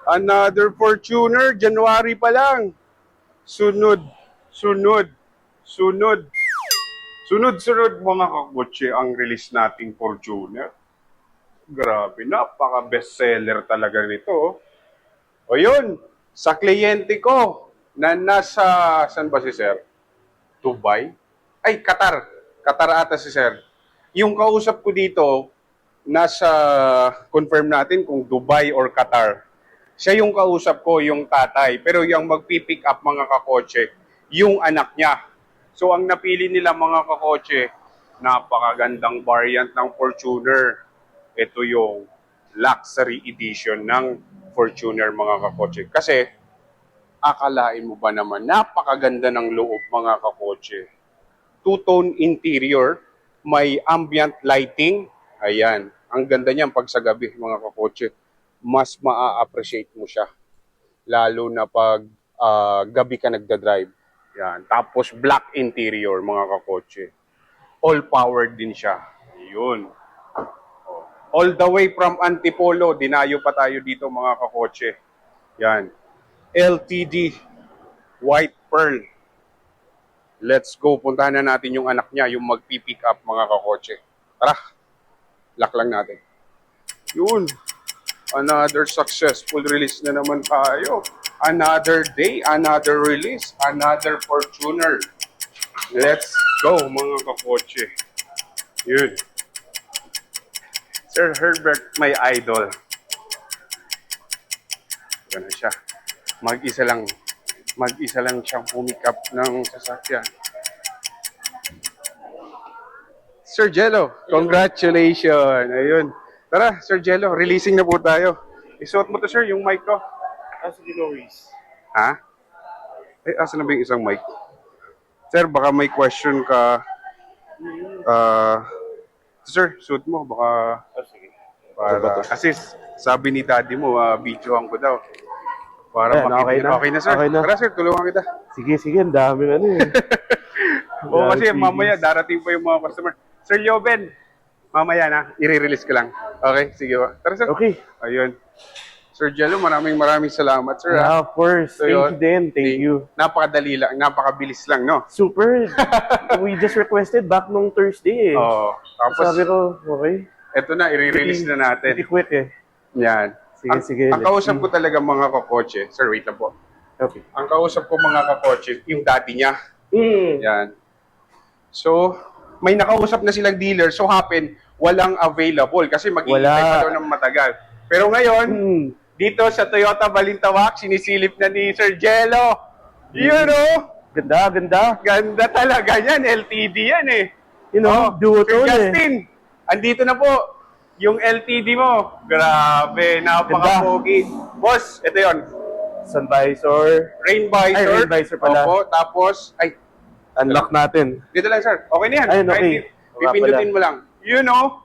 Another Fortuner, January pa lang. Sunod, sunod, sunod. Sunod-sunod mga kakotse ang release nating Fortuner. Grabe, napaka-bestseller talaga nito. O yun, sa kliyente ko na nasa, saan ba si Sir? Dubai? Ay, Qatar. Qatar ata si Sir. Yung kausap ko dito, nasa, confirm natin kung Dubai or Qatar. Siya yung kausap ko, yung tatay. Pero yung magpipick up mga kakotse, yung anak niya. So ang napili nila mga kakotse, napakagandang variant ng Fortuner. Ito yung luxury edition ng Fortuner mga kakotse. Kasi akalain mo ba naman, napakaganda ng loob mga kakotse. Two-tone interior, may ambient lighting. Ayan, ang ganda niyan pag sa gabi mga kakotse. Mas maa-appreciate mo siya. Lalo na pag gabi ka nagda-drive. Yan. Tapos black interior mga kakotse. All powered din siya. Yun. All the way from Antipolo, dinayo pa tayo dito mga kakotse. Yan. LTD White Pearl. Let's go. Puntahan na natin yung anak niya, yung magpipick up mga kakotse. Tara. Lock lang natin. Yun. Another successful release na naman tayo. Another day, another release, another Fortuner. Let's go mga kakotse. Yun. Sir Herbert, my idol. Ganun siya. Mag-isa lang siyang pumikap ng sasakyan. Sir Jello, congratulations. Ayun. Tara, Sir Jello, releasing na po tayo. Isuot mo to, sir, yung mic ko. Sige, Loris. Ha? Eh, asa na ba yung isang mic? Sir, baka may question ka. Sir, suit mo. Baka, Sige. kasi sabi ni daddy mo, videohan ko daw. Para Ayan, makita. Okay na, sir. Okay na. Tara, sir, tulungan kita. Sige, ang daming ano eh. Oo, kasi CDs. mamaya darating pa yung mga customer. Sir Joven, mamaya na, i-release ko lang. Okay, sige ba? Tara, sir. Okay. Ayun. Sir Jello, maraming salamat, sir. Yeah, of course. So, Thank yun. you din. Thank you. Napakadali lang, napakabilis lang, no? Super. We just requested back nung Thursday eh. Oo. Tapos, Sabi ko, okay. eto na, i-release na natin. Pretty quick eh. Yan. Sige. Ang kausap ko talaga mga kakotse, sir, wait lang po. Okay. Ang kausap ko mga kakotse, yung daddy niya. Yan. So, may nakausap na silang dealer, so happen, walang available kasi mag-iintay pa daw ng matagal. Pero ngayon, dito sa Toyota Balintawak, sinisilip na ni Sir Jello. You know? Ganda. Ganda talaga yan, LTD yan eh. You know, duotone Sir eh. Justin, andito na po yung LTD mo. Grabe, napaka-pogi. Boss, ito yon. Sun visor. Rain visor. Ay, rain visor pala. Opo, tapos, Unlock natin. dito lang sir. Okay na yan. Ayun, okay. Kahit pipindutin mo lang. You know,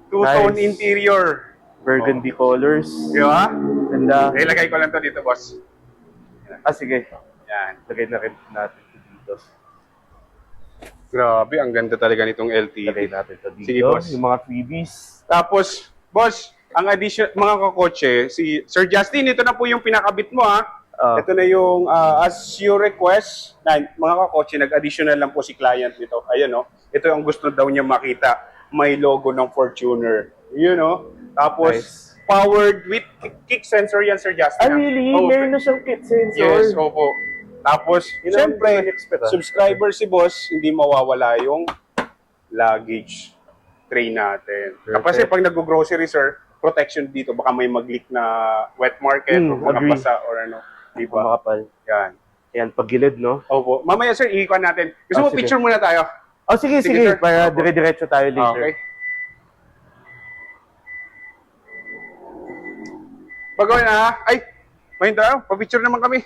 two-tone Nice. interior. Burgundy colors. Di ba? Ganda. Ilagay ko lang to dito, boss. Sige. Yan. Lagay na rin natin dito. Grabe, ang ganda talaga nitong LTD. Lagay natin ito dito. Sige, boss. Yung mga freebies. Tapos, boss, ang addition, mga kakotse, si Sir Justin, ito na po yung pinakabit mo, ha? Ito na yung, as you request, na, mga kakotse, nag-additional lang po si client nito. Ayan, no? Ito yung gusto daw niya makita. May logo ng Fortuner. You know? Tapos, Nice. powered with kick sensor yan, Sir Justin. Really? Oh, Meron na siyang kit sensor. yes, opo. Tapos, Yun ang siyempre, hindi ko na-expect, subscriber si boss, hindi mawawala yung luggage tray natin. Perfect. Kasi pag nag-grocery, sir, protection dito. Baka may mag-leak na wet market o mga agree. basa or ano. Di ba? Makapal. Yan. Ayan, pagilid, no? Opo. Mamaya, sir, iikon natin. Gusto mo sige. picture muna tayo? Sige. sir. Para Opo. dire-diretso tayo later. Okay. Pagawin na, ay, mahin tayo. Pa-picture naman kami.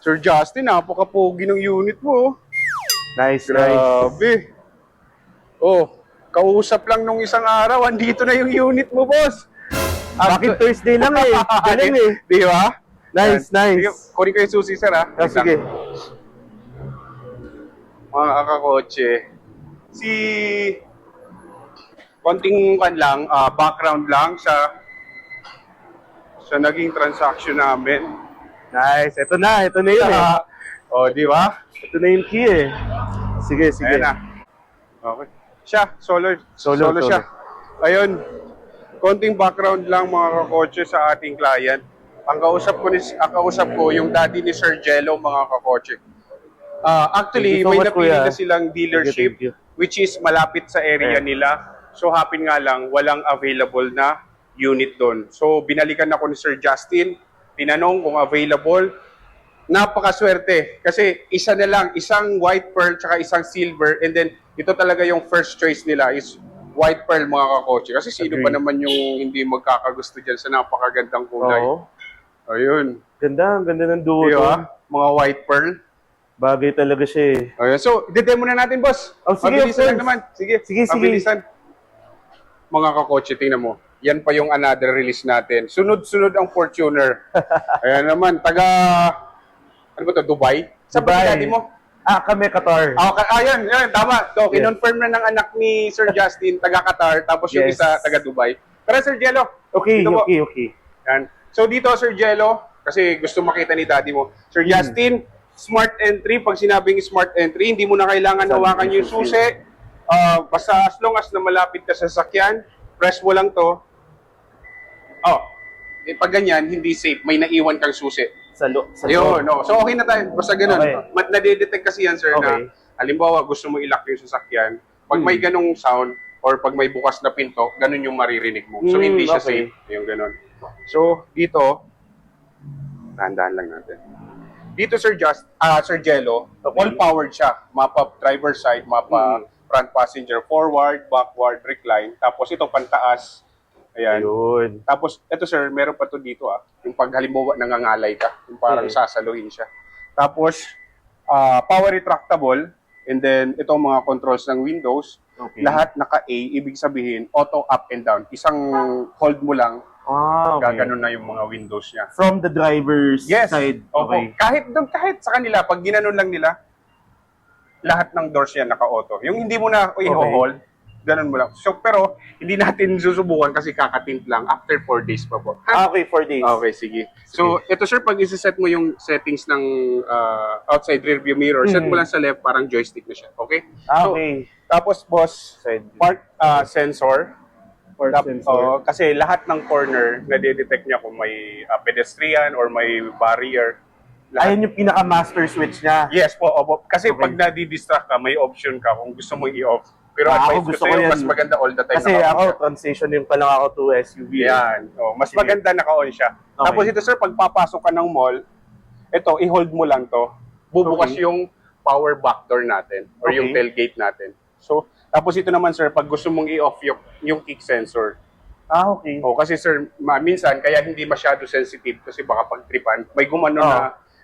Sir Justin, napaka-pogi ng unit mo. Nice. Grabe. Oh, kausap lang nung isang araw, andito na yung unit mo, boss. Bakit Thursday lang eh? Galing eh. Di ba? Nice. Sige, kunin ko yung susi, sir, ha? Sige. Mga kakotse. konting background lang sa sa naging transaction namin. Nice. Ito na yun eh. O, di ba? Ito na yung key eh. Sige. Ayan na. Okay. Siya, solo siya. Ayun, konting background lang mga kakotse sa ating client. Ang kausap ko yung daddy ni Sir Jello, mga kakotse. Actually, Thank you so may much, napili kuya. na silang dealership Thank you. which is malapit sa area nila. So happen nga lang, walang available na unit doon. So binalikan ako ni Sir Justin, tinanong kung available. Napakaswerte kasi isa na lang, isang white pearl tsaka isang silver, and then ito talaga yung first choice nila is white pearl, mga kakotse. Kasi sino ba Agree. naman yung hindi magkakagusto dyan sa napakagandang kulay? Oo. Ayun. Ang ganda ng duo. Di ba? Mga white pearl. Bagay talaga siya eh. Ayun. So, i-demo na natin, boss. Oh, sige, Mabilisan of course. lang naman. Sige, Sige. mabilisan. Mga kakotse, tingnan mo. Yan pa yung another release natin. Sunod-sunod ang Fortuner. Ayan naman, ano ba to, Dubai? Saan ba Dubai. daddy mo? Kami Qatar. Yan, tama. So, Yes. kinonfirm na ng anak ni Sir Justin, taga Qatar, tapos yung Yes. isa, taga Dubai. Tara, Sir Jello. Okay. Dito po. Yan. So, dito, Sir Jello, kasi gusto makita ni daddy mo. Sir Justin, smart entry. Pag sinabing smart entry, hindi mo na kailangan hawakan yung susi. Basta as long as na malapit ka sa sasakyan, press mo lang to. Pag ganyan, hindi safe. May naiwan kang susi. Sa Ayun, no. So okay na tayo. Basta ganun. Okay. Nadidetect kasi yan, sir, Okay. na halimbawa gusto mo i-lock yung sasakyan. Pag may ganung sound or pag may bukas na pinto, ganun yung maririnig mo. So hindi siya okay. safe. Yung ganun. So dito, dahan-dahan lang natin. Dito, Sir Jello, all-powered siya. Mapa driver side, mapa front passenger, forward, backward, recline. Tapos ito, pantaas. Ayan. Ayun. Tapos, ito sir, meron pa to dito yung pag halimbawa nangangalay ka, yung parang sasaluhin siya. Tapos, power retractable, and then itong mga controls ng windows, lahat naka-A, ibig sabihin, auto up and down. Isang hold mo lang, Okay. gaganon na yung mga windows niya. From the driver's Yes. side. Opo. Okay. Kahit sa kanila, pag ginanon lang nila, lahat ng doors yan naka-auto. Yung hindi mo na i-hold, ganun mo lang. So, pero, hindi natin susubukan kasi kakatint lang after 4 days pa po. Okay, 4 days. Okay, sige. So, ito sir, pag isa-set mo yung settings ng outside rear view mirror, set mo lang sa left, parang joystick na siya. Okay? So, Okay. tapos, boss, Side. park sensor. Park sensor. Kasi lahat ng corner, nade-detect niya kung may pedestrian or may barrier. Lahat. Ayun yung pinaka-master switch niya. Yes po, opo. Kasi Okay. pag nadi-distract ka, may option ka kung gusto mo i-off. Pero Ako advice ko gusto ko sa'yo, yan. mas maganda all the time Kasi naka-on ako, siya. transitioning pa lang ako to SUV. Yan. Mas Sige. maganda naka-on siya. Okay. Tapos ito sir, pag papasok ka ng mall, ito, i-hold mo lang to. Bubukas Okay. yung power back door natin or yung Okay. tailgate natin. So, tapos ito naman sir, pag gusto mong i-off yung kick sensor. Okay. Kasi sir, minsan, kaya hindi masyado sensitive kasi baka pagtripan, may gumano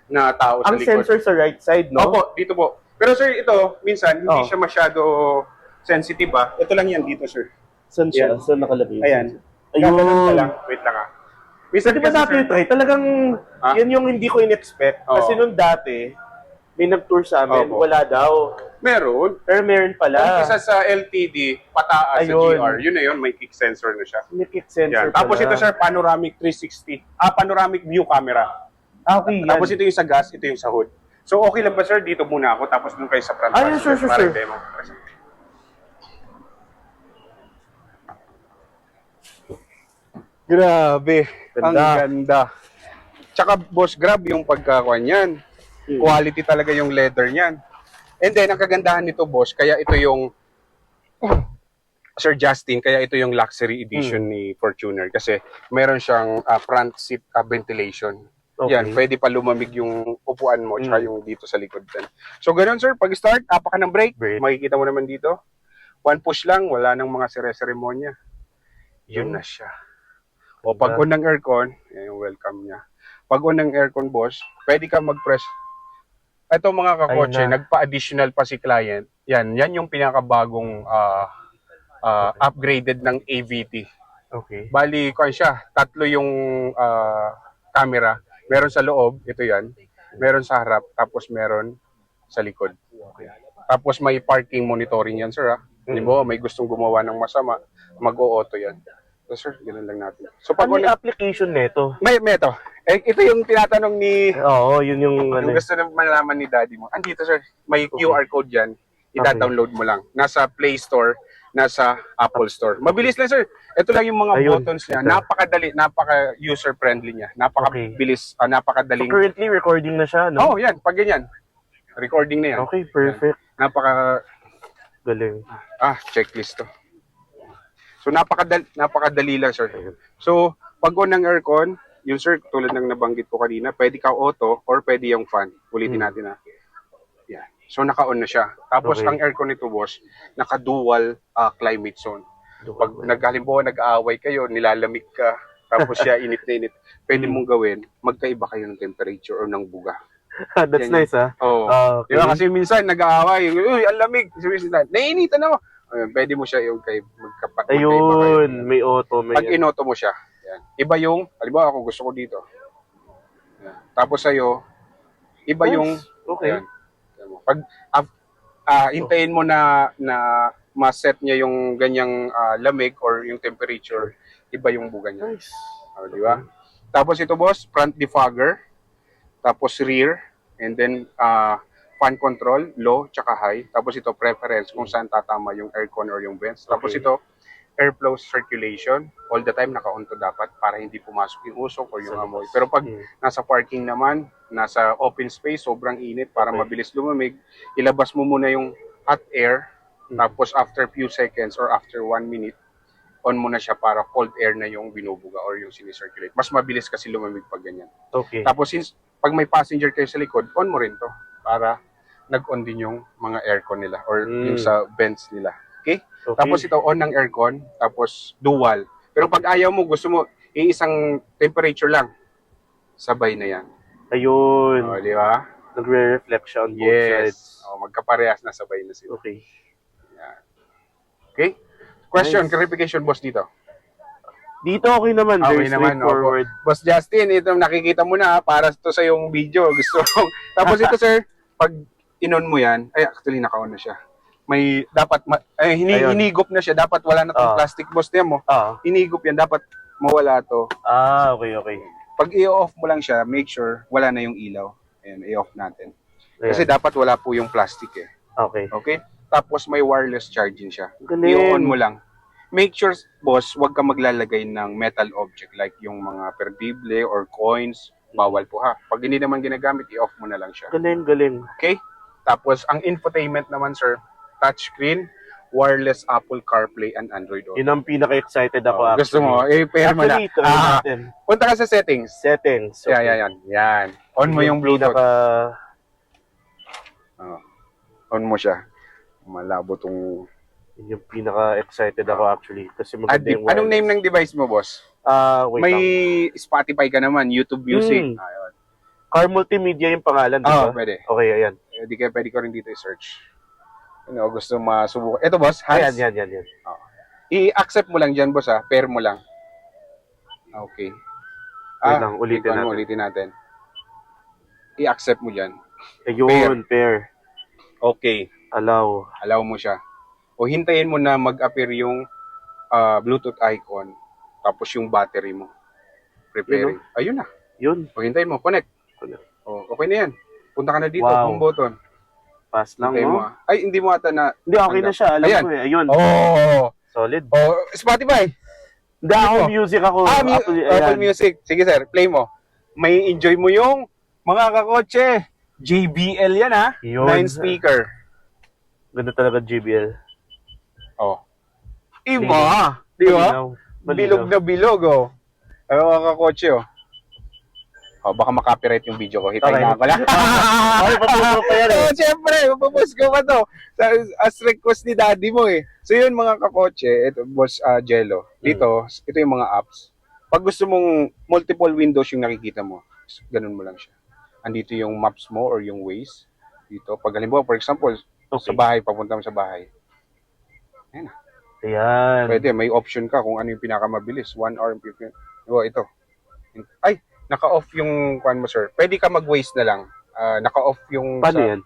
na tao sa Ang likod. sensor sa right side, no? Opo, dito po. Pero sir, ito, minsan, hindi Oh. siya masyado sensitive Ito lang yan dito, sir. Saan siya? Yan. Saan nakalagay? Ayan. Ayun. Gaganon ka lang. Wait lang Minsan Pwede ba kasi, natin sir, i-try? Talagang, yan yung hindi ko in-expect. Oo. Kasi nung dati, may nag-tour sa amin, Opo. wala daw. meron. Pero meron Kung pala. isa sa LTD, pataas sa Ayun. GR, yun na yun, may kick sensor na siya. May kick sensor Yan. Tapos pala. ito, sir, panoramic 360. Panoramic view camera. Okay, yan. Tapos ito yung sa gas, ito yung sa hood. So, okay lang ba, sir? Dito muna ako, tapos dun kayo sa front Ayun, passenger sure, para sure. demo. Grabe. Ganda. Ang ganda. Tsaka, boss, grab yung pagkakuha niyan. Quality talaga yung leather niyan. And then, ang kagandahan nito, boss, kaya ito yung Sir Justin, kaya ito yung luxury edition ni Fortuner kasi meron siyang front seat ventilation. Okay. Yan, pwede pa lumamig yung upuan mo tsaka yung dito sa likod din. So, ganun sir, pag start, ka ng brake, makikita mo naman dito. One push lang, wala nang mga seremonya. Yun na siya. O pag on ng aircon, yan yung welcome niya. Pag on ng aircon, boss, pwede ka mag-press. Ito mga kakotse, Ayun na. nagpa-additional pa si client. Yan yung pinakabagong upgraded ng AVT. Okay. Bali, kuan siya, tatlo yung camera. Meron sa loob, ito yan. Meron sa harap, tapos meron sa likod. Tapos may parking monitoring yan, sir. Di ba, may gustong gumawa ng masama, mag-o-auto yan. So, sir, ganun lang natin. So, pag Ano yung application nito? may ito. Ito yung tinatanong ni Oo, yun yung yung gusto na malaman ni daddy mo. Andito, sir. May Okay. QR code dyan. Ida-download mo lang. Nasa Play Store, nasa Apple Store. Mabilis lang, sir. Ito lang yung mga Ayun. buttons niya. Ito. Napakadali, napaka-user-friendly niya. Napakabilis, So, napakadaling. currently recording na siya, no? Oh, yan. Pag ganyan. Recording na yan. Okay, perfect. Galing. Galing. Checklist to. So, napakadali lang, sir. So, pag on ng aircon, yung sir, tulad ng nabanggit ko kanina, pwede ka auto or pwede yung fan. Ulitin natin Yan. So, naka-on na siya. Tapos, Okay. ang aircon nito, boss, naka-dual climate zone. Pag halimbawa nag-aaway kayo, nilalamig ka, tapos siya init na init, pwede mong gawin, magkaiba kayo ng temperature or ng buga. That's Yan nice, ha? Oo. Okay. Diba? Kasi minsan nag-aaway, uy, ang lamig. Naiinitan ako. Pwede mo siya yung magkaiba kayo. Ayun, may auto, may... Pag inoto mo siya, yan. Iba yung, halimbawa ako gusto ko dito. Yan. Tapos sa'yo, iba Nice. yung, Okay. yan. Pag hintayin mo na ma-set niya yung ganyang lamig or yung temperature, iba yung buga niya. Nice. Di ba? Tapos ito, boss, front defogger, tapos rear, and then fan control, low, tsaka high. Tapos ito, preference, kung saan tatama yung aircon or yung vents. Tapos Okay. ito, airflow circulation, all the time naka-on to dapat para hindi pumasok yung usok or yung amoy. Pero pag nasa parking naman, nasa open space, sobrang init para Okay. mabilis lumamig, ilabas mo muna yung hot air, tapos after few seconds or after 1 minute, on mo na siya para cold air na yung binubuga or yung sinicirculate. Mas mabilis kasi lumamig pag ganyan. Okay. Tapos since pag may passenger kayo sa likod, on mo rin to para nag-on din yung mga aircon nila or yung sa vents nila. Okay? Okay. Tapos ito on ng aircon, tapos dual. Pero pag ayaw mo, gusto mo iisang temperature lang, sabay na yan. Ayun. O, di ba? Nagre-reflect siya on both sides. Yes. O, magkaparehas na sabay na sila. Okay. Yan. Okay? Question, Nice. clarification, boss, dito. Dito okay naman, Okay very naman, straightforward. Boss Justin, ito nakikita mo na para to sa yung video. Gusto ko. Tapos ito, sir, pag inon mo yan, actually naka-on na siya. May dapat Ayun. hinigop na siya, dapat wala na tong plastic, boss niya mo. Hinigop yan, dapat mawala to. Okay. Pag i-off mo lang siya, make sure wala na yung ilaw. Ayan, i-off natin. Kasi dapat wala po yung plastic eh. Okay. Okay? Tapos may wireless charging siya. Galing. I-on mo lang. Make sure, boss, huwag ka maglalagay ng metal object like yung mga perdible or coins. Bawal po ha. Pag hindi naman ginagamit, i-off mo na lang siya. Galing. Okay? Tapos, ang infotainment naman, sir, touchscreen, wireless Apple CarPlay and Android Auto. Yun ang pinaka-excited ako actually. Gusto mo? Pair mo na. Actually, try natin. Punta ka sa settings. Settings. Okay. Yan. On mo yung Bluetooth. On mo siya. Malabo tong... Yun yung pinaka-excited ako actually. Kasi maganda yung Anong name ng device mo, boss? Wait May lang. Spotify ka naman, YouTube Music. Ayun. Car Multimedia yung pangalan, di ba? Pwede. Okay, ayan. Pwede ko rin dito i-search. Gusto masubukan. Ito, boss, has. Yan. I-accept mo lang dyan, boss, ha? Pair mo lang. Okay. Wait lang, ulitin natin. I-accept mo dyan. Ayun, pair. Okay. Allow mo siya. O hintayin mo na mag-appear yung Bluetooth icon. Tapos yung battery mo. Preparing. Ayun na. Yun. O hintayin mo. Connect. Okay na yan. Punta ka na dito. Wow. Kung button. Fast lang, Hintayin no? mo. Ay, hindi mo ata na... Hindi, okay na siya. Alam Ayan. ko eh. Ayun. Solid. Spotify. Hindi ako music ako. Apple Music. Sige, sir. Play mo. May enjoy mo yung mga kakotse. JBL yan, ha? Yun. 9 speaker. Ganda talaga JBL. Iba. Di ba? Bilog na bilog, Ay, mga kakotse, baka makapiright yung video ko. Hitayin na ako lang. Okay, papuno pa yan eh. Siyempre, mapapost ko pa to. As request ni daddy mo eh. So yun mga kakotse, ito, boss Jello. Dito, ito yung mga apps. Pag gusto mong multiple windows yung nakikita mo, ganun mo lang siya. Andito yung maps mo or yung Waze. Dito, pag halimbawa, for example, sa bahay, papunta mo sa bahay. Ayan na. Ayan. Pwede, may option ka kung ano yung pinakamabilis. 1 hour and 15. Diba, ito. Ay, naka-off yung kuan mo, sir. Pwede ka mag-Waze na lang. Naka-off yung Paano sa yan?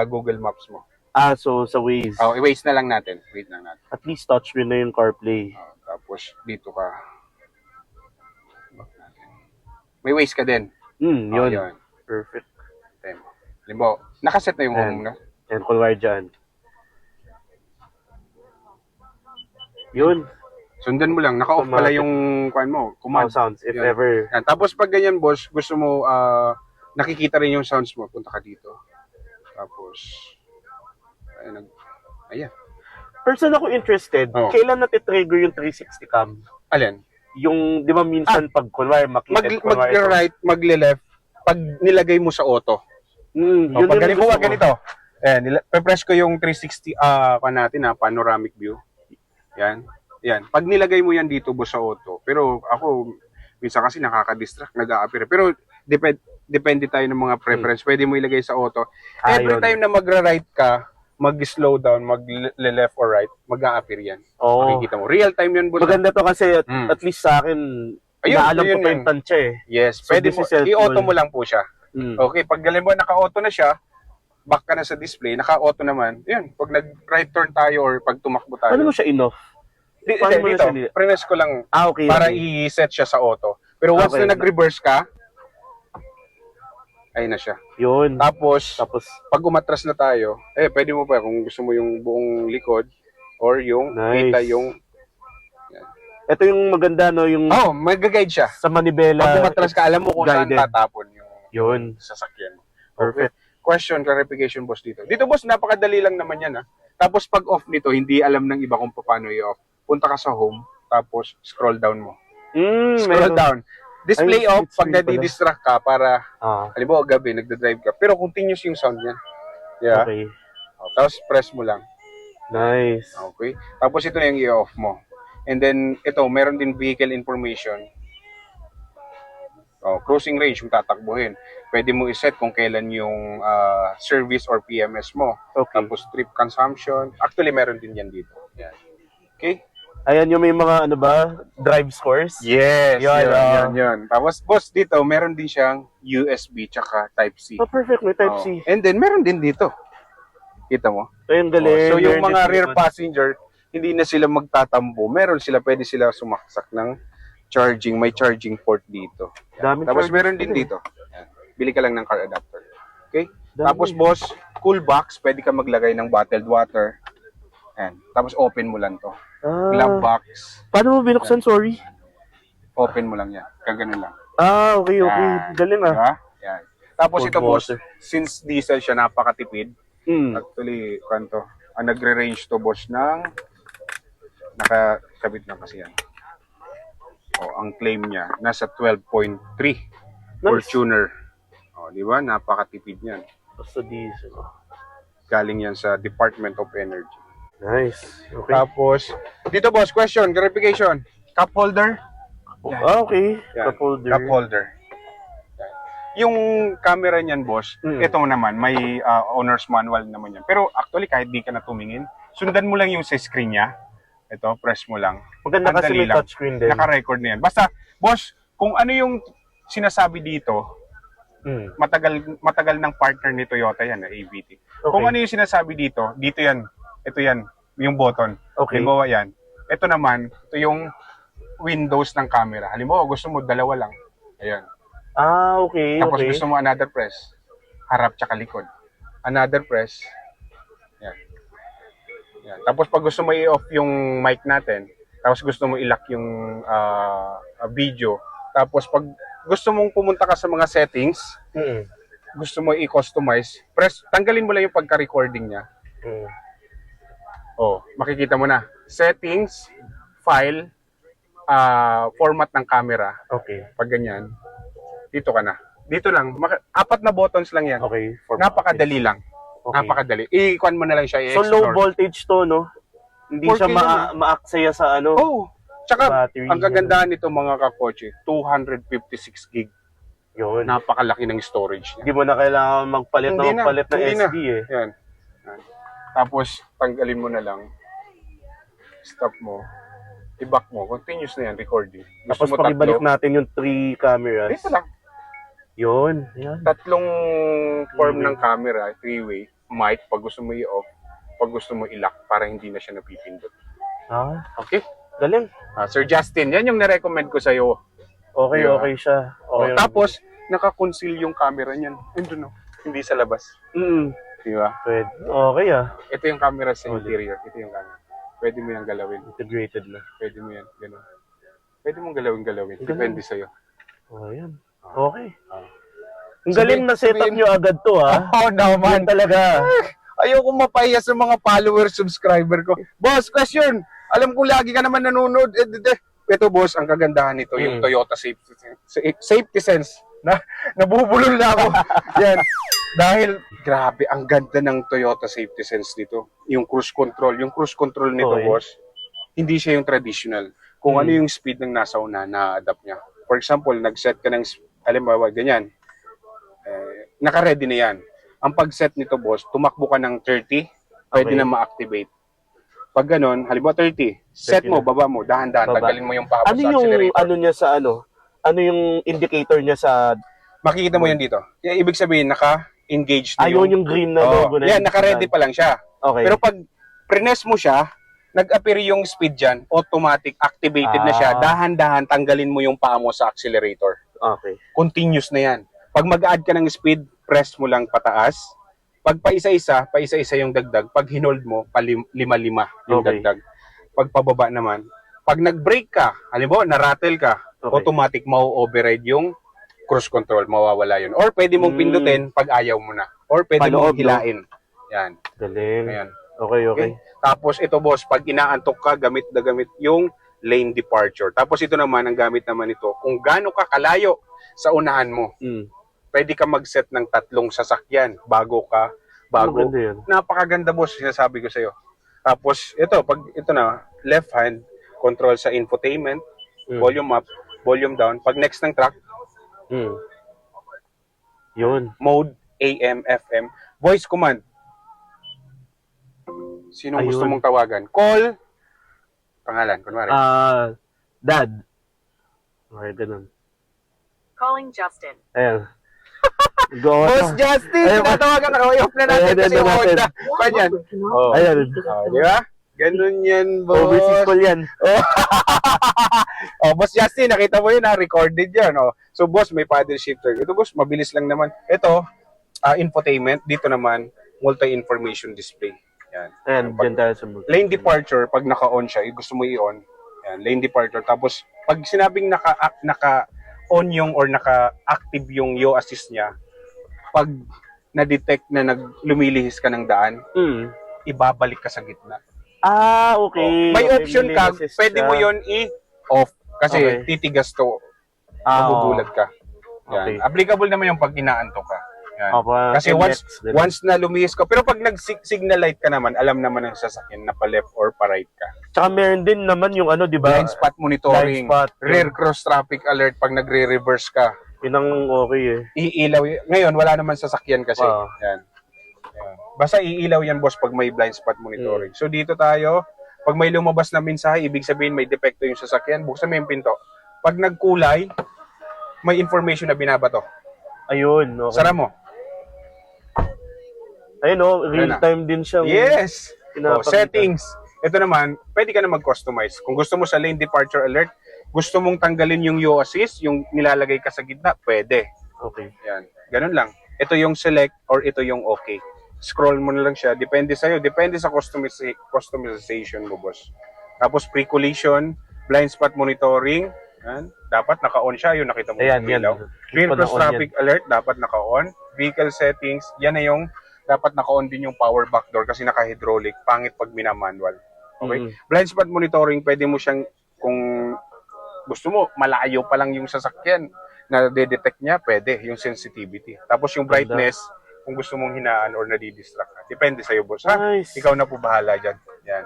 Google Maps mo. So sa Waze. I-Waze na lang natin. Wait lang natin. At least touch mo na yung CarPlay. Tapos Tapos, dito ka. May waist ka din. Yun. Yun. Perfect. Time. Halimbawa, nakaset na yung home na. And kunwari dyan. Yun. Sundan mo lang. Naka-off pala yung command. Sounds, if Yan. ever. Yan. Tapos pag ganyan, boss, gusto mo, nakikita rin yung sounds mo, punta ka dito. Tapos, ayan. Person ako interested, Oh. kailan natitrigger yung 360 cam? Alin? Yung, di ba minsan pag kunwari makita, Mag-right, magle-left, pag nilagay mo sa auto. yun Pag yung gusto ko. ganito. Ayan, pe-press ko yung 360 panoramic view. Yan. Yan. Pag nilagay mo yan dito boss sa auto. Pero ako minsan kasi nakaka-distract, nag-a-appear. Pero depende tayo ng mga preference. Pwede mo ilagay sa auto. Every Yun. time na magra-right ka, mag-slow down, mag-left or right, mag-a-appear yan. Oo. Makikita mo. Real time yun boss. Maganda to kasi Mm. at least sa akin, Ayun, naalam ko ayun pa yun. yung tansya eh. Yes, So, pwede this mo. is helpful. I-auto mo lang po siya. Mm. Okay, pag galing mo naka-auto na siya, back ka na sa display, naka-auto naman. Yun, pag nag-right turn tayo or pag tumakbo tayo. Paano mo siya in-off? paano mo na Dito, siya press ko lang Okay. para okay. i-set siya sa auto. Pero once Okay. na nag-reverse ka, ayun na siya. Yun. Tapos, Tapos, pag umatras na tayo, pwede mo pa kung gusto mo yung buong likod or yung Nice. kita yung... ito yung maganda, no? Yung Oh, mag-guide siya. sa manibela. Pag umatras ka, alam mo kung saan guided. tatapon yung Yun. sasakyan mo. Perfect. Question, clarification, boss, dito. Dito, boss, napakadali lang naman yan, ha. Tapos, pag off nito, hindi alam ng iba kung paano i-off. Punta ka sa home, tapos scroll down mo. Scroll Meron. down. Display Ay, off split pag screen pala. nadi-distract ka para, Ah, gabi, nagda-drive ka. Pero continuous yung sound niya. Yeah. okay. Tapos, press mo lang. Nice. Okay. Tapos, ito na yung i-off mo. And then, ito, meron din vehicle information. Cruising range, yung tatakbuhin. Pwede mo iset kung kailan yung service or PMS mo. Okay. Tapos trip consumption. Actually, meron din yan dito. Yan. Okay? Ayan yung may mga ano ba, drive scores. Yes. Yun, Yun. Tapos, boss, dito, meron din siyang USB tsaka Type-C. Oh, perfect. May type C. And then, meron din dito. Kita mo? Ayun, galing. So, yung Meron mga din rear naman. passenger, hindi na sila magtatambo. Pwede sila sumaksak ng charging. May charging port dito. Daming Tapos chargers meron din din eh. dito. Yan. Bili ka lang ng car adapter. Okay? Dami. Tapos boss, cool box, pwede ka maglagay ng bottled water. Yan. Tapos open mo lang to. Glove box, Paano mo binuksan? Sorry. open mo lang yan. Kaganon lang. Okay. Yan. Galing ah. Diba? Yan. Tapos Cold ito boss, water. since diesel siya napakatipid, actually, kanto, nagre-range to boss ng nakakabit na kasi yan. Ang claim niya, nasa 12.3 Fortuner. Di ba? Napakatipid niyan. Basta diesel. Galing yan sa Department of Energy. Nice. Okay. Tapos, dito boss, question, clarification. Cup holder? Okay. Yan. Cup holder. Cup holder. Yan. Yung camera niyan, boss, ito naman, may owner's manual naman yan. Pero actually, kahit di ka na tumingin, sundan mo lang yung sa screen niya. Ito, press mo lang. Maganda kasi Andali may lang. touchscreen din. Naka-record na yan. Basta, boss, kung ano yung sinasabi dito, matagal ng partner ni Toyota yan, AVT. Kung ano yung sinasabi dito yan, ito yan, yung button. Okay. Halimbawa yan. Ito naman, ito yung windows ng camera. Halimbawa, gusto mo dalawa lang. Ayan. Okay. Tapos okay. gusto mo another press. Harap tsaka likod. Another press. Yan. Yan. Tapos pag gusto mo i-off yung mic natin, tapos gusto mo i-lock yung video, tapos pag gusto mong pumunta ka sa mga settings, gusto mo i-customize, tanggalin mo lang yung pagka-recording niya. Makikita mo na. Settings, file, format ng camera. Okay. Pag ganyan, dito ka na. Dito lang. 4 na buttons lang yan. Okay. Napakadali lang. Okay. Napakadali. I-con mo na lang siya. So low i-explore. voltage to, no? Hindi 4K siya lang. ma-aksaya sa ano. Tsaka, battery. ang kagandahan nito mga kakotse, 256 gig. Yun. Napakalaki ng storage niya. Hindi mo na kailangan magpalit Hindi ng hindi SD eh. Yan. Yan. Tapos, tanggalin mo na lang. Stop mo. I-back mo. Continuous na yan, recording. Gusto Tapos mo pag ibalik tatlo? natin yung 3 cameras. Dito lang. Yun. Yan. Tatlong form ng camera, 3-way, mic, pag gusto mo i-off, pag gusto mo i-lock, para hindi na siya napipindot. Ah, Okay? Galing. Sir Justin, yan yung na-recommend ko sa'yo. Okay, Diba? okay siya. Okay. Tapos, naka-conceal yung camera niyan. Andun, no? Hindi sa labas. Di ba? Pwede. Okay Ito yung camera sa Solid. interior. Ito yung camera. Pwede mo yung galawin. Integrated na. Pwede mo yan. Ganun. Pwede mong galawin. Ganun. Depende sa'yo. Oh, yan. Okay. Ah. Ang galing na setup nyo agad to, ha? Oo naman. Yan talaga. Ayoko mapahiya sa mga follower, subscriber ko. Boss, question. Alam ko lagi ka naman nanonood. Ito, boss, ang kagandahan nito, yung Toyota Safety Sense. Nabubulol na ako. Yan. Dahil, grabe, ang ganda ng Toyota Safety Sense nito. Yung cruise control. Yung cruise control nito, Okay. boss, hindi siya yung traditional. Kung ano yung speed ng nasa una, na-adapt niya. For example, nag-set ka ng, halimbawa, ganyan. Naka-ready na yan. Ang pag-set nito, boss, tumakbo ka ng 30, pwede Okay. na ma-activate. Pag ganun, halimbawa 30, set 30 mo, na. baba mo, dahan-dahan, Baba. tagalin mo yung paa mo Ano sa yung, accelerator. ano niya sa ano? Ano yung indicator niya sa... Makikita mo yan dito. Yan, ibig sabihin, naka-engage na Ayun yung green na Oo. logo na Yan, naka-ready pa lang siya. Okay. Pero pag prines mo siya, nag-appear yung speed dyan, automatic, activated na siya, Ah. dahan-dahan, tanggalin mo yung paa mo sa accelerator. Okay. Continuous na yan. Pag mag-add ka ng speed, press mo lang pataas. Pag pa-isa-isa yung dagdag. Pag hinold mo, lima-lima yung Okay. dagdag. Pag pababa naman, pag nag-brake ka, halimbawa, na-rattle ka, Okay. automatic mau-override yung cruise control, mawawala yun. Or pwede mong pindutin pag ayaw mo na. Or pwede Paloob, mong hilain. Yan. Galing. Ayan. Okay, okay. Tapos ito, boss, pag inaantok ka, gamit na gamit yung lane departure. Tapos ito naman, ang gamit naman ito, kung gaano ka kalayo sa unahan mo, pwede ka mag-set ng 3 sasakyan bago. Maganda yan. Napakaganda, boss, sinasabi ko sa'yo. Tapos pag ito na, left hand, control sa infotainment, volume up, volume down. Pag next ng track, Yun. mode, AM, FM, voice command. Sino Ayun. gusto mong tawagan? Call, pangalan, kunwari. Dad. Okay, ganun. Calling Justin. Ayan. Go. Boss Justin, Ayun. tinatawagan na. I-off na natin Ayan, kasi ayan, yung natin. Honda. Kanyan. Oh. Ayan. Di ba? Ganun yan, boss. Overseas call yan. Boss Justin, nakita mo yun, recorded yan. So, boss, may paddle shifter. Ito, boss, mabilis lang naman. Ito, infotainment. Dito naman, multi-information display. Yan. Ayan, dyan tayo sa book. Lane departure, pag naka-on siya, gusto mo i-on. Yan, lane departure. Tapos, pag sinabing naka-on yung or naka-active yung yaw assist niya, pag na-detect na lumilihis ka ng daan, ibabalik ka sa gitna. Okay. May Okay, option may ka, assist pwede siya. mo yon i-off kasi Okay. titigas to, Oo. magugulat ka. Yan. Okay. Applicable naman yung pag inaantok ka. Yan. Kasi MX, once na lumihis ka, pero pag nag-signal light ka naman, alam naman ng sasakyan na pa left or pa right ka. Tsaka meron din naman yung ano, di ba? Blind spot monitoring, blind spot. rear cross traffic alert pag nagre-reverse ka. Yun ang okay eh. Iilaw. Ngayon, wala naman sasakyan kasi. Wow. Yan. Yan. Basta iilaw yan, boss, pag may blind spot monitoring. So, dito tayo, pag may lumabas na mensahe, ibig sabihin may depekto yung sasakyan, buksan mo yung pinto. Pag nagkulay, may information na binabato. Ayun, okay. Sara mo. Ayun, real Ayun na. time din siya. Yes! Pinapakita. Settings. Ito naman, pwede ka na mag-customize. Kung gusto mo sa lane departure alert, gusto mong tanggalin yung yaw assist, yung nilalagay ka sa gitna, pwede. Okay. Yan. Ganun lang. Ito yung select or ito yung okay. Scroll mo na lang siya. Depende sa'yo. Depende sa customization mo, boss. Tapos pre-collision, blind spot monitoring. Yan. Dapat naka-on siya. Yung nakita mo. Ayan, yung yan. ilaw. Rear Pa cross na-on traffic alert, dapat naka-on. Vehicle settings, yan na yung dapat naka-on din yung power back door kasi naka-hydraulic. Pangit pag minamanual. Okay? Blind spot monitoring, pwede mo siyang, kung gusto mo, malayo pa lang yung sasakyan na de-detect niya, pwede, yung sensitivity. Tapos yung brightness, kung gusto mong hinaan or nadidistract ka. Depende sa'yo, boss. Ha? Nice. Ikaw na po bahala dyan. Yan.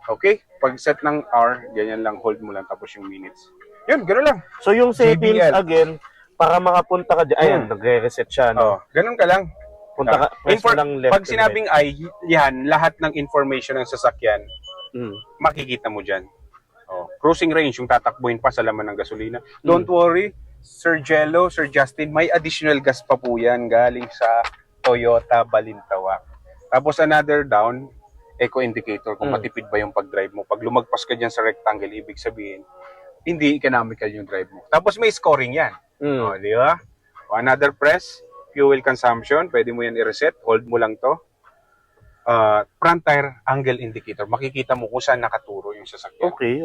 Okay? Pag set ng hour, ganyan lang, hold mo lang, tapos yung minutes. Yun, gano'n lang. So yung settings JBL. again, para makapunta ka dyan, ayan, nagre-reset siya, no? Ganun ka lang. Punta ka, press mo lang left Pag sinabing ay, yan, lahat ng information ng sasakyan, and makikita mo dyan. Cruising range, yung tatakbuhin pa sa laman ng gasolina. Don't worry, Sir Jello, Sir Justin, may additional gas pa po yan galing sa Toyota Balintawak. Tapos another down, eco indicator kung Mm. matipid ba yung pag-drive mo. Pag lumagpas ka dyan sa rectangle, ibig sabihin, hindi economical yung drive mo. Tapos may scoring yan. O, di ba? O, another press, fuel consumption, pwede mo yan i-reset, hold mo lang to. Front tire angle indicator, makikita mo kung saan nakaturo yung sasakyan. Okay.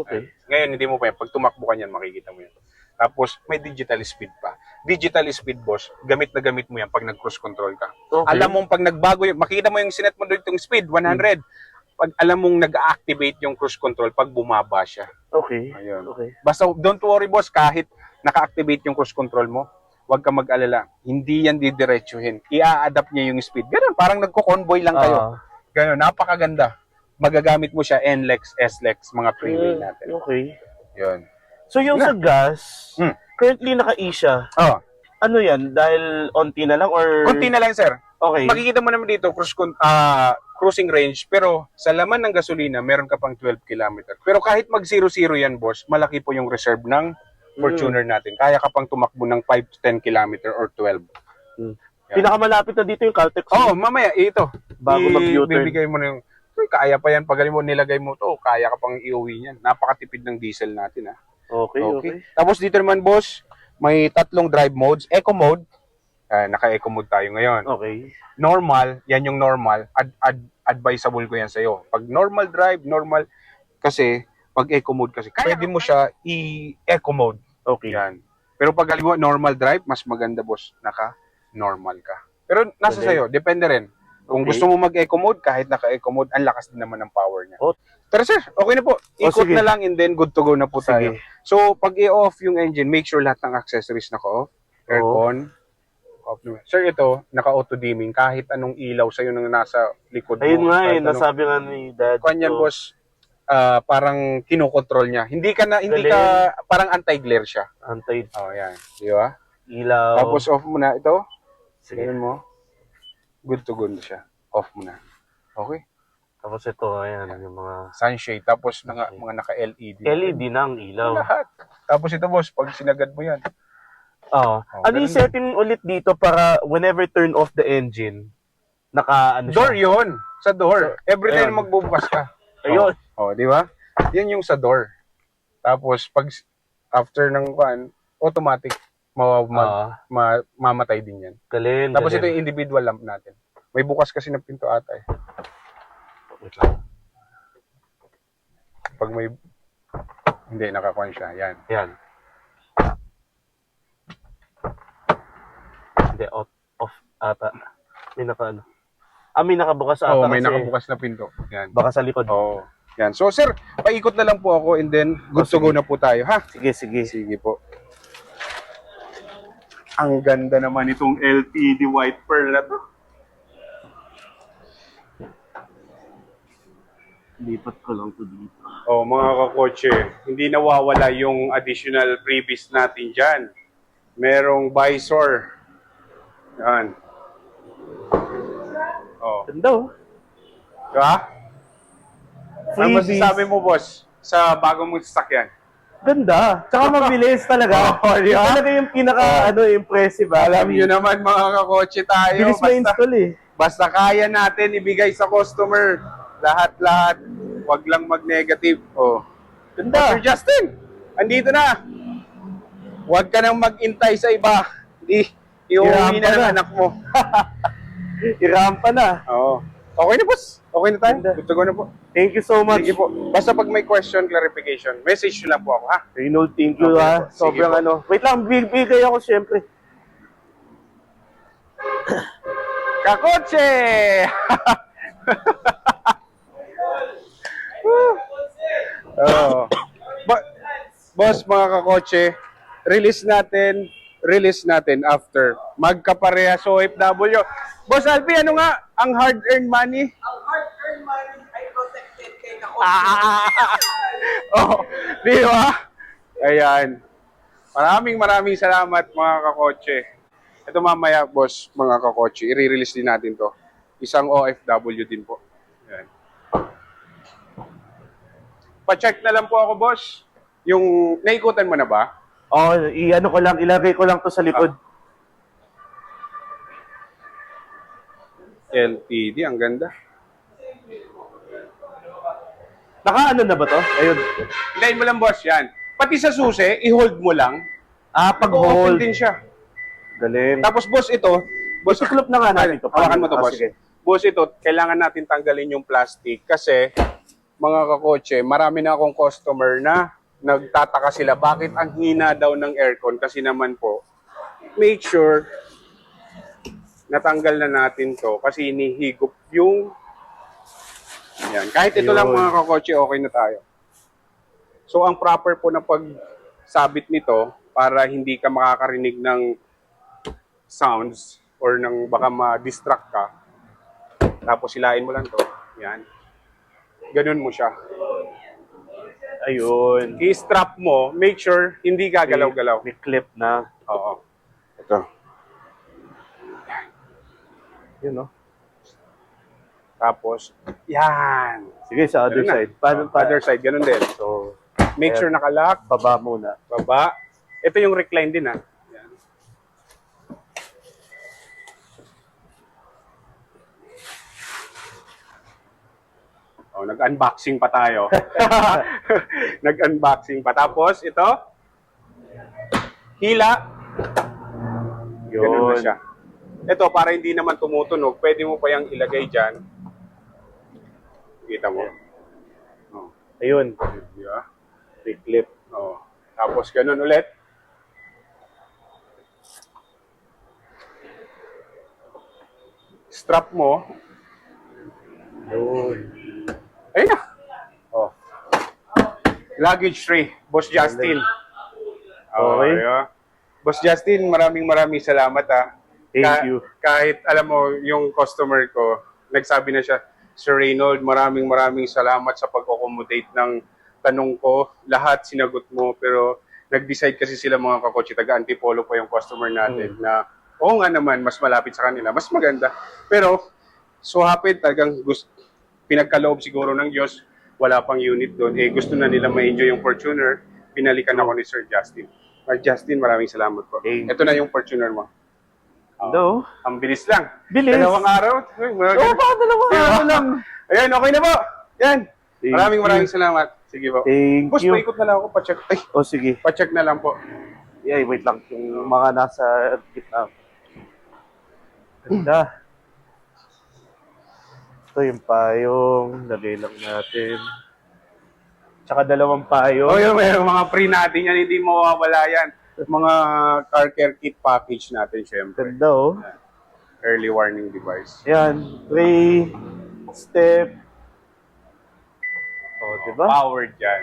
Ngayon, hindi mo pa yan. Pag tumakbo ka yan, makikita mo yan. Tapos, may digital speed pa. Digital speed, boss, gamit na gamit mo yan pag nag-cruise control ka. Okay. Alam mong pag nagbago yung, makita mo yung sinet mo doon yung speed, 100. Pag alam mong nag-activate yung cruise control, pag bumaba siya. Okay. Ayun. Okay. Basta, don't worry, boss, kahit naka-activate yung cruise control mo, huwag ka mag-alala. Hindi yan didiretsuhin. I-a-adapt niya yung speed. Ganun, parang nagko-convoy lang kayo. Ganun, napakaganda. Magagamit mo siya NLEX, SLEX, mga freeway natin. Okay. Yun. So yung sa gas, Hmm. currently naka-E siya. Oh, Ano yan? Dahil onti na lang or... konti na lang, sir. Okay. Makikita mo naman dito, cruising range, pero sa laman ng gasolina, meron ka pang 12 km. Pero kahit mag-0-0 yan, boss, malaki po yung reserve ng Fortuner natin. Kaya ka pang tumakbo ng 5 to 10 km or 12. Pinakamalapit na dito yung Caltex. Oh, mamaya, ito. Bago mag-U-turn. Bibigay mo na yung, "Uy, kaya pa yan. Pag mo nilagay mo to, kaya ka pang iuwi niyan. Napakatipid ng diesel natin, ha. Okay. Tapos dito naman, boss, may tatlong drive modes. Eco mode, naka-eco mode tayo ngayon. Okay. Normal, yan yung normal. Advisable ko yan sa'yo. Pag normal drive, normal, kasi, pag eco mode kasi, pwede mo siya i-eco mode. Okay. Yan. Pero pag halimbawa normal drive, mas maganda, boss, naka-normal ka. Pero nasa Pwede. sa'yo, depende rin. Kung Okay. gusto mo mag-eco mode, kahit naka-eco mode, ang lakas din naman ng power niya. Oh. Pero sir, okay na po. Ikot sige. na lang and then good to go na po tayo. Sige. So, pag i-off yung engine, make sure lahat ng accessories naka-off. Aircon, off naman. Sir, ito, naka-auto dimming. Kahit anong ilaw sa'yo nang nasa likod mo. Ayun nga kahit anong- nasabi nga ni Dad. Kanyan, So, boss, parang kinokontrol niya. Hindi ka, parang anti-glare siya. Antay Oh, yan. Di ba? ilaw. Tapos off mo na ito. Sige. Ganun mo. Good to go na siya. Off mo na. Okay. Tapos ito, ayan, yung mga Sunshade. Tapos mga naka-LED. LED na ang ilaw. Lahat. Tapos ito, boss, pag sinagad mo yan. Oo. Ano yung ganun setting ulit dito para whenever turn off the engine, ano Door siya? yun. Sa door. Every time Ayun. magbubukas ka. Ayun. Oh, di ba? Yan yung sa door. Tapos, pag after ng automatic, mamatay din yan. Galing. Tapos ito galing. yung individual lamp natin. May bukas kasi ng pinto ata eh. Wait lang. Pag may... Hindi, nakakuha siya. Yan. Yan. Hindi, off ata. May may nakabukas ata Oo, may kasi nakabukas na pinto. Yan. baka sa likod. Oo. Yan. So, sir, paikot na lang po ako and then good to go na po tayo, ha? Sige. Sige po. Ang ganda naman itong LTD white pearl na to. Lipat ko lang to dito. Oh, mga kakotse, hindi nawawala yung additional freebies natin dyan. Merong visor. Yan. Oh. Ganda oh. Diba? Ano Freebies. masasabi mo, boss, sa bagong mong sasakyan? Ganda. Tsaka mabilis talaga. Oo, di ba? Talaga yung impressive. Alam nyo naman, mga kakotse tayo. Bilis ma-install eh. Basta kaya natin ibigay sa customer. Lahat-lahat. Huwag lang mag-negative. Oh. Ganda. Sir Justin, andito na. Huwag ka nang mag-intay sa iba. Iuwi na ng anak mo. Irampa na. Oo. Okay na, boss. Okay na tayo. Ganda. Good to go na po. Thank you so much. Sige po. Basta pag may question, clarification, message nyo lang po ako, ha? Reynold, thank you Okay ha. po. Sige Sobrang po. Wait lang, bigay ako syempre. Kakotse! Oh. Boss, mga kakotse, release natin after. Magkapareha sa OFW. Boss Alpi, ano nga ang hard-earned money? Ang hard-earned money ay protected kay Oh, di ba? Ayan. Maraming salamat mga kakotse. Ito mamaya, boss, mga kakotse, i-release din natin to. Isang OFW din po. Ayan. Pa-check na lang po ako, boss. Yung naikutan mo na ba? Oh, ilagay ko lang to sa likod. LTD, ang ganda. Naka-ano na ba to? Ayun. Hilahin mo lang, boss, yan. Pati sa susi, i-hold mo lang. Pag-hold. Open din siya. Galing. Tapos, boss, ito. Boss, Isuklop na nga natin to. hawakan mo to, boss. Sige. Boss, ito, kailangan natin tanggalin yung plastic kasi, mga kakotse, marami na akong customer na nagtataka sila bakit ang hina daw ng aircon kasi naman po, make sure natanggal na natin to kasi inihigop yung yan. Kahit ito lang Yun. mga kakotse, okay na tayo. So, ang proper po na pagsabit nito para hindi ka makakarinig ng sounds or ng baka ma-distract ka. Tapos hilain mo lang to. Yan. Ganun mo siya. Ayun. I-strap mo, make sure hindi gagalaw-galaw. May clip na. Oo. Ito. Yun, no? Tapos, yan. Sige, sa other Ganun na. side. Paano pa? Other side, ganun din. So, Make sure nakalock, baba muna. baba. Ito yung recline din, ha. Yan. Oh, nag-unboxing pa tayo. Nag-unboxing pa. Tapos, ito, hila. Ganun na Yun. siya. Ito, para hindi naman tumutunog, pwede mo pa yung ilagay dyan. Kita mo. Oh, Ayun. di ba? May clip. Oh. Tapos, ganun ulit. Strap mo. Yun. Ayun na. Oh. Luggage free. Boss Justin. Oh, Okay. ayun. Boss Justin, maraming salamat, ha. Thank you. Kahit alam mo, yung customer ko, nagsabi na siya, Sir Reynold, maraming salamat sa pag-accommodate ng tanong ko. Lahat sinagot mo, pero nag-decide kasi sila mga kakotse, taga-Antipolo pa yung customer natin na, oo nga naman, mas malapit sa kanila, mas maganda. Pero, so happen, talagang pinagkaloob siguro ng Diyos, wala pang unit doon. Eh, gusto na nila ma-enjoy yung Fortuner, pinalikan ako ni Sir Justin. Justin, maraming salamat po. Thank Ito na yung Fortuner mo. Hello? Ang bilis lang. Bilis. Dalawang araw. Oo, baka dalawang araw lang. Ayan, okay na po. Yan. Thank Maraming you. salamat. Sige po. Thank Boss, you. paikot na lang ako. Pacheck. Ay, O, sige. pacheck na lang po. Yeah, wait lang. Yung mga nasa gitna. Ganda. Ito yung payong. Lagay lang natin. Tsaka dalawang payong. Oh, yung mga free natin yan. Hindi mawawala yan. Mga car care kit package natin, syempre. Ganda, oh. Early warning device. Yan. Tray. Step. Oh, diba? Powered yan.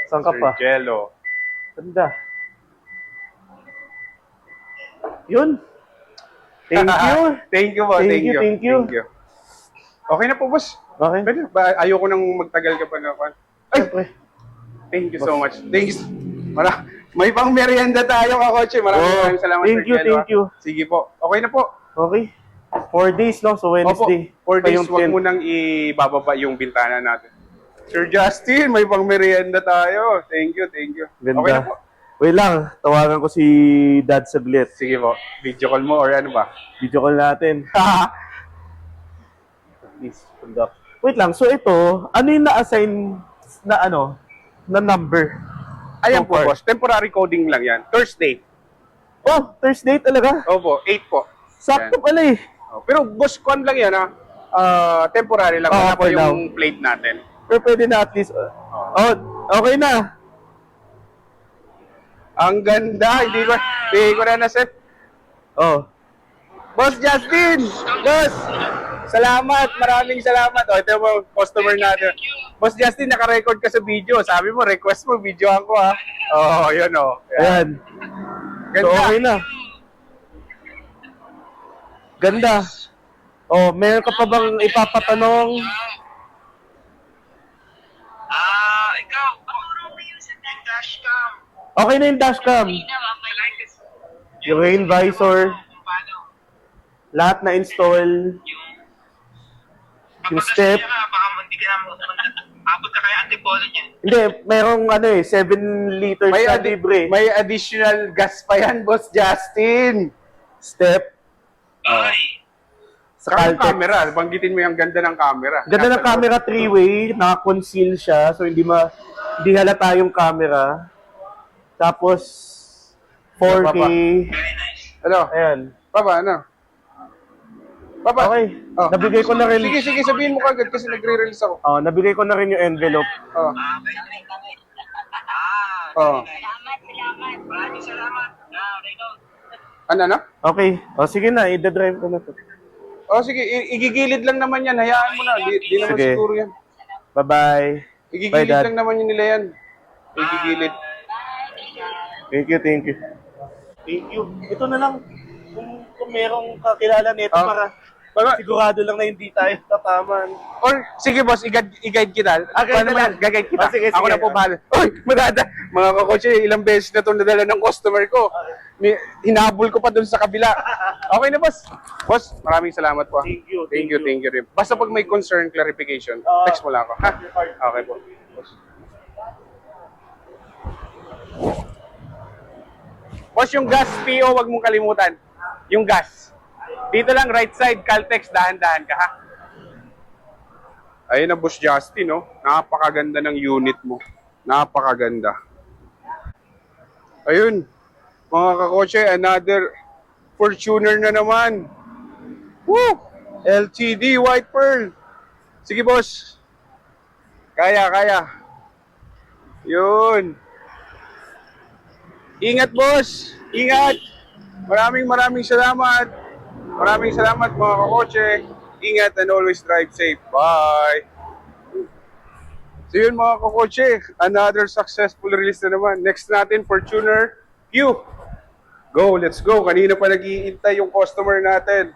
Saan ka Sir pa? Jello. Ganda. Yun. Thank you. Thank you po. Thank you, thank you. Okay na po, boss. Okay. Pwede ba? Ayoko nang magtagal ka pa na. Ay, Siyempre. thank you so much. Thanks. May pang merienda tayo, kakotse. Maraming salamat, Thank Sir you, Jello, thank you. Sige po. Okay na po. Okay. 4 days, no? So, Wednesday. Opo, 4 Pa days, yung wag 10. mo nang ibababa yung bintana natin. Sir Justin, may pang merienda tayo. Thank you, thank you. Ganda. Okay na po. Wait lang, tawagan ko si Dad saglit. Sige po. Video call mo or ano ba? Video call natin. Please, conduct. Wait lang, so ito, ano yung na-assign na na number? Ayan So po, far. boss. Temporary coding lang yan. Thursday. Oh, Thursday talaga. Opo, 8 po. Sakto pala eh. Oh, pero boss, kwan lang yan, ha? Temporary lang. Oh, Wala pa for now. yung plate natin. Pero pwede na at least. Oh, okay na. Ang ganda. Hindi ko na na-set. Oh. Boss Justin! Boss! Salamat! Maraming salamat. O, ito yung customer natin. Boss Justin, naka-record ka sa video. Sabi mo, request mo, videoan ko, ha? Oo, yun, o. Ayan. Ganda. So, okay na. Ganda. Oh, meron ka pa bang ipapatanong? Ikaw, puro mo yung sa dashcam. Okay na yung dashcam. Yung rain visor. Lahat na install. Yung step. Baka hindi ka na abot ka kaya antipolo niya. Hindi, merong 7 liters na libre. may additional gas pa yan, Boss Justin. Step. Ay, Sa Saka yung Caltex. camera, banggitin mo yung ganda ng camera. Ganda ng camera, 3-way, naka-conceal siya, so hindi halata yung camera. Tapos 4K. Ano? Ayan. Papa, ano? Papa. Okay. Oh. Nabigay ko na rin. Sige, sabihin mo kagad kasi nagre-release ako. Oh, nabigay ko na rin yung envelope. Oh. Oh. Salamat. Maraming salamat. Okay, go. Ano? Okay. O sige na, i-drive ko na to. Oh, sige, igigilid lang naman yan. Hayaan mo na. Di naman Sige. siguro yan. Bye-bye. Bye, Igigilid Dad. lang naman yun nila yan. Igigilid. Thank you. Thank you. Ito na lang. Kung merong kakilala nito Oh. para Baga, sigurado lang na hindi tayo tataman. or, sige boss, i-guide kita. Guide Paano na ba? lang. Gagayad kita. Oh, sige, Ako sige. na po bahala. Uy, madada. Mga kakotse, ilang beses na ito nadala ng customer ko. Hinabol ko pa dun sa kabila. Okay na boss. Boss, maraming salamat po. Thank you. Thank you rin. Basta pag may concern, clarification, text mo lang ako. Ha? Okay po. Boss, yung gas PO, wag mong kalimutan. Yung gas. Dito lang, right side, Caltex, dahan-dahan ka, ha? Ayun na, Boss Justin, no? Napakaganda ng unit mo. Napakaganda. Ayun, mga kakotse, another Fortuner na naman. Woo! LTD, white pearl. Sige, boss. Kaya. Yun. Ingat, boss. Ingat. Maraming salamat. Maraming salamat, mga kakotse. Ingat and always drive safe. Bye. So yun, mga kakotse. Another successful release na naman. Next natin, Fortuner Q. Go, let's go. Kanina pa nag-iintay yung customer natin.